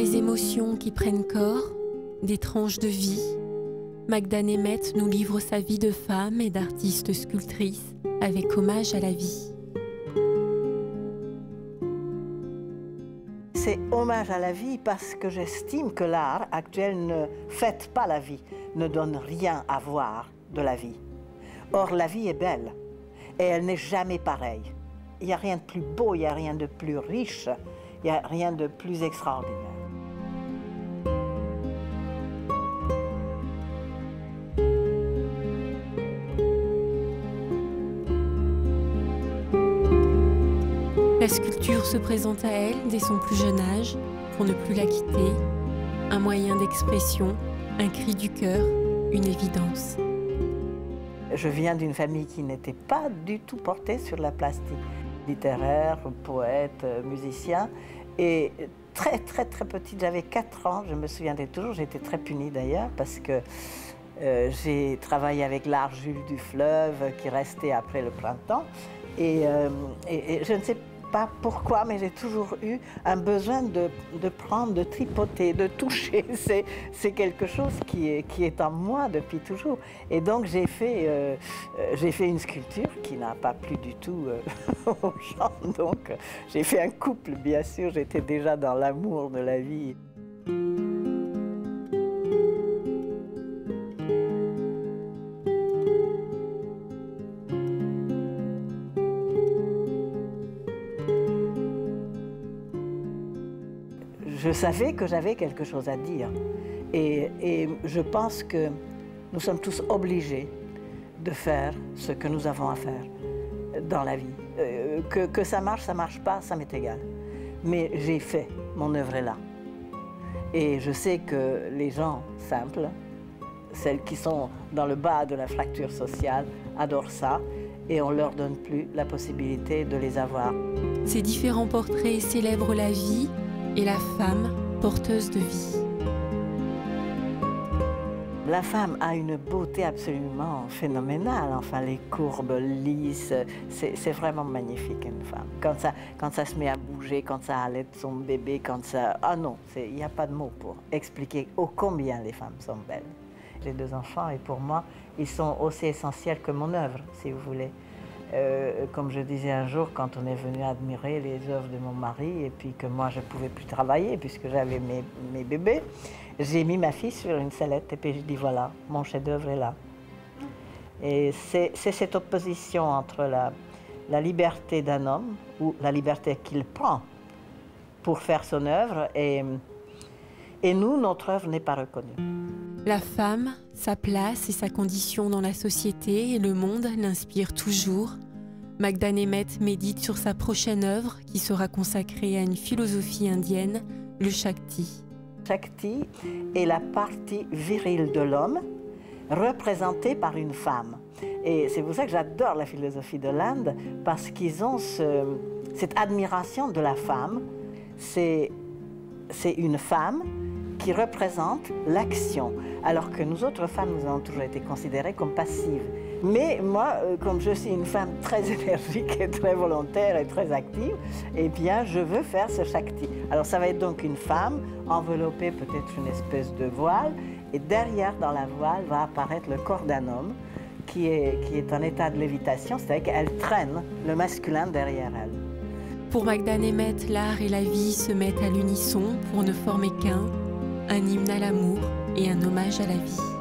Des émotions qui prennent corps, des tranches de vie, Magda Nemeth nous livre sa vie de femme et d'artiste sculptrice avec hommage à la vie. C'est hommage à la vie parce que j'estime que l'art actuel ne fête pas la vie, ne donne rien à voir de la vie. Or, la vie est belle et elle n'est jamais pareille. Il n'y a rien de plus beau, il n'y a rien de plus riche, il n'y a rien de plus extraordinaire. La sculpture se présente à elle dès son plus jeune âge, pour ne plus la quitter. Un moyen d'expression, un cri du cœur, une évidence. Je viens d'une famille qui n'était pas du tout portée sur la plastique. Littéraire, poète, musicien. Et très petite, j'avais 4 ans, je me souviendrai toujours, j'étais très punie d'ailleurs, parce que j'ai travaillé avec l'art Jules du Fleuve qui restait après le printemps. Et je ne sais pas pourquoi, mais j'ai toujours eu un besoin de prendre, de tripoter, de toucher. C'est quelque chose qui est en moi depuis toujours. Et donc j'ai fait une sculpture qui n'a pas plu du tout aux gens. Donc j'ai fait un couple, bien sûr, j'étais déjà dans l'amour de la vie. Je savais que j'avais quelque chose à dire et je pense que nous sommes tous obligés de faire ce que nous avons à faire dans la vie. Que ça marche pas, ça m'est égal. Mais j'ai fait, mon œuvre est là. Et je sais que les gens simples, celles qui sont dans le bas de la fracture sociale, adorent ça et on ne leur donne plus la possibilité de les avoir. Ces différents portraits célèbrent la vie et la femme porteuse de vie. La femme a une beauté absolument phénoménale, enfin les courbes lisses, c'est vraiment magnifique une femme. Quand ça se met à bouger, quand ça allait son bébé, quand ça... Ah non, il n'y a pas de mots pour expliquer ô combien les femmes sont belles. J'ai 2 enfants et pour moi, ils sont aussi essentiels que mon œuvre, si vous voulez. Comme je disais un jour, quand on est venu admirer les œuvres de mon mari et puis que moi je ne pouvais plus travailler puisque j'avais mes bébés, j'ai mis ma fille sur une sellette et puis je dis voilà, mon chef-d'œuvre est là. Et c'est cette opposition entre la liberté d'un homme ou la liberté qu'il prend pour faire son œuvre et nous, notre œuvre n'est pas reconnue. La femme, sa place et sa condition dans la société et le monde l'inspirent toujours. Magda Nemeth médite sur sa prochaine œuvre qui sera consacrée à une philosophie indienne, le Shakti. Shakti est la partie virile de l'homme représentée par une femme. Et c'est pour ça que j'adore la philosophie de l'Inde, parce qu'ils ont cette admiration de la femme. C'est une femme qui représente l'action, alors que nous autres femmes, nous avons toujours été considérées comme passives. Mais moi, comme je suis une femme très énergique et très volontaire et très active, eh bien, je veux faire ce Shakti. Alors, ça va être donc une femme enveloppée peut-être une espèce de voile, et derrière, dans la voile, va apparaître le corps d'un homme qui est en état de lévitation, c'est-à-dire qu'elle traîne le masculin derrière elle. Pour Magda Nemeth, l'art et la vie se mettent à l'unisson pour ne former qu'un hymne à l'amour et un hommage à la vie.